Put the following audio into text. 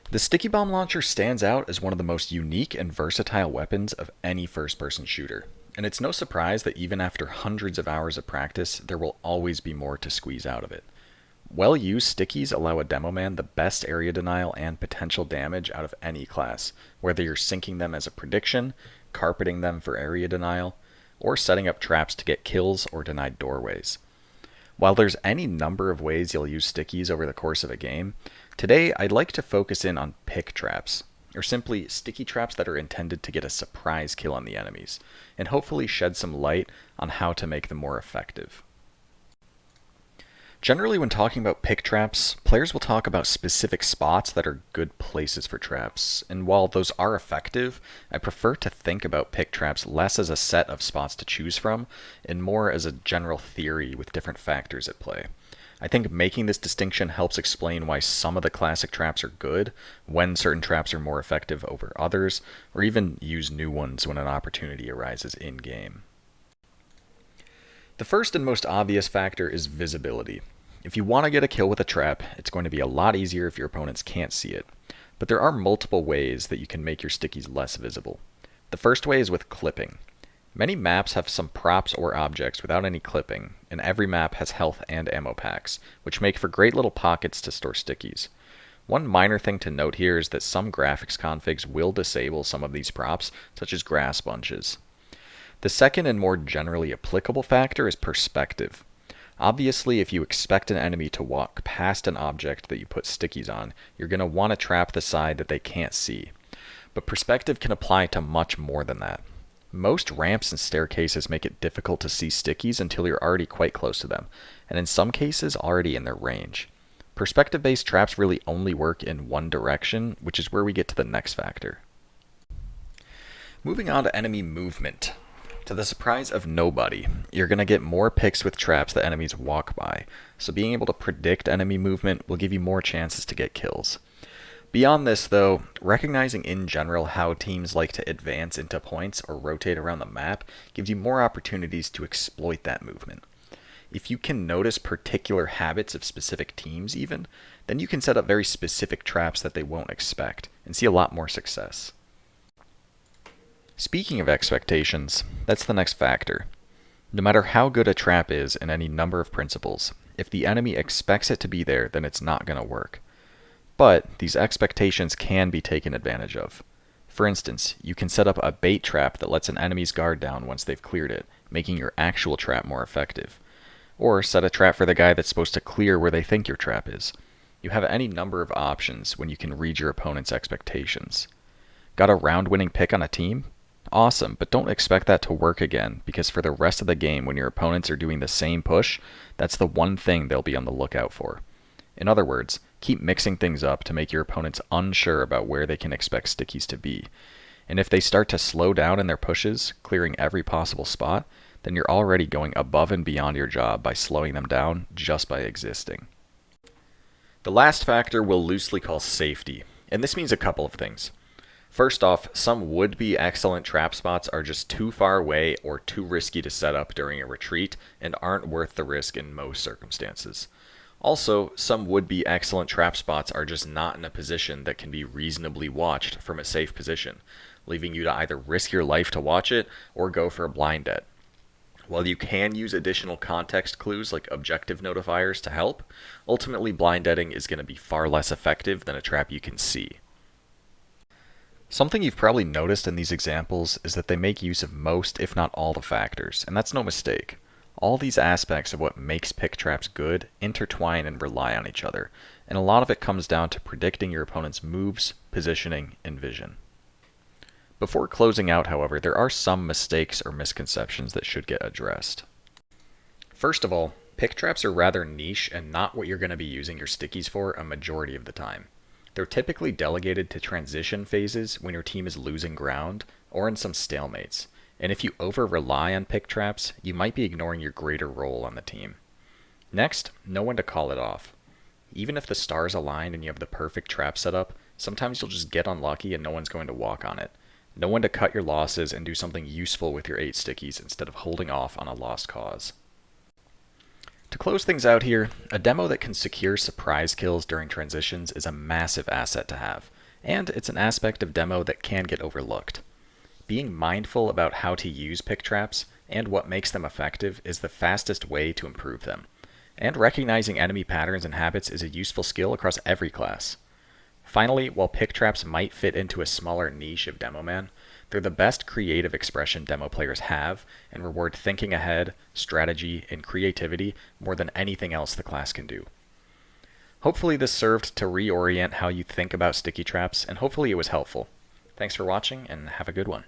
The Sticky Bomb Launcher stands out as one of the most unique and versatile weapons of any first person shooter. And it's no surprise that even after hundreds of hours of practice, there will always be more to squeeze out of it. Well used stickies allow a demo man the best area denial and potential damage out of any class, whether you're sinking them as a prediction, carpeting them for area denial, or setting up traps to get kills or denied doorways. While there's any number of ways you'll use stickies over the course of a game, today I'd like to focus in on pick traps, or simply sticky traps that are intended to get a surprise kill on the enemies, and hopefully shed some light on how to make them more effective. Generally, when talking about pick traps, players will talk about specific spots that are good places for traps, and while those are effective, I prefer to think about pick traps less as a set of spots to choose from, and more as a general theory with different factors at play. I think making this distinction helps explain why some of the classic traps are good, when certain traps are more effective over others, or even use new ones when an opportunity arises in-game. The first and most obvious factor is visibility. If you want to get a kill with a trap, it's going to be a lot easier if your opponents can't see it. But there are multiple ways that you can make your stickies less visible. The first way is with clipping. Many maps have some props or objects without any clipping, and every map has health and ammo packs, which make for great little pockets to store stickies. One minor thing to note here is that some graphics configs will disable some of these props, such as grass bunches. The second and more generally applicable factor is perspective. Obviously, if you expect an enemy to walk past an object that you put stickies on, you're going to want to trap the side that they can't see. But perspective can apply to much more than that. Most ramps and staircases make it difficult to see stickies until you're already quite close to them, and in some cases already in their range. Perspective-based traps really only work in one direction, which is where we get to the next factor. Moving on to enemy movement. To the surprise of nobody, you're going to get more picks with traps that enemies walk by, so being able to predict enemy movement will give you more chances to get kills. Beyond this though, recognizing in general how teams like to advance into points or rotate around the map gives you more opportunities to exploit that movement. If you can notice particular habits of specific teams even, then you can set up very specific traps that they won't expect, and see a lot more success. Speaking of expectations, that's the next factor. No matter how good a trap is in any number of principles, if the enemy expects it to be there, then it's not going to work. But these expectations can be taken advantage of. For instance, you can set up a bait trap that lets an enemy's guard down once they've cleared it, making your actual trap more effective. Or set a trap for the guy that's supposed to clear where they think your trap is. You have any number of options when you can read your opponent's expectations. Got a round-winning pick on a team? Awesome, but don't expect that to work again, because for the rest of the game when your opponents are doing the same push, that's the one thing they'll be on the lookout for. In other words, keep mixing things up to make your opponents unsure about where they can expect stickies to be. And if they start to slow down in their pushes, clearing every possible spot, then you're already going above and beyond your job by slowing them down just by existing. The last factor we'll loosely call safety, and this means a couple of things. First off, some would-be excellent trap spots are just too far away or too risky to set up during a retreat and aren't worth the risk in most circumstances. Also, some would-be excellent trap spots are just not in a position that can be reasonably watched from a safe position, leaving you to either risk your life to watch it or go for a blind dead. While you can use additional context clues like objective notifiers to help, ultimately blind deading is going to be far less effective than a trap you can see. Something you've probably noticed in these examples is that they make use of most, if not all, the factors, and that's no mistake. All these aspects of what makes pick traps good intertwine and rely on each other, and a lot of it comes down to predicting your opponent's moves, positioning, and vision. Before closing out, however, there are some mistakes or misconceptions that should get addressed. First of all, pick traps are rather niche and not what you're going to be using your stickies for a majority of the time. They're typically delegated to transition phases when your team is losing ground, or in some stalemates. And if you over-rely on pick traps, you might be ignoring your greater role on the team. Next, know when to call it off. Even if the stars align and you have the perfect trap set up, sometimes you'll just get unlucky and no one's going to walk on it. Know when to cut your losses and do something useful with your 8 stickies instead of holding off on a lost cause. To close things out here, a demo that can secure surprise kills during transitions is a massive asset to have. and it's an aspect of demo that can get overlooked. Being mindful about how to use pick traps and what makes them effective is the fastest way to improve them, and recognizing enemy patterns and habits is a useful skill across every class. Finally, while pick traps might fit into a smaller niche of Demo Man, they're the best creative expression demo players have and reward thinking ahead, strategy, and creativity more than anything else the class can do. Hopefully this served to reorient how you think about sticky traps, and hopefully it was helpful. Thanks for watching, and have a good one.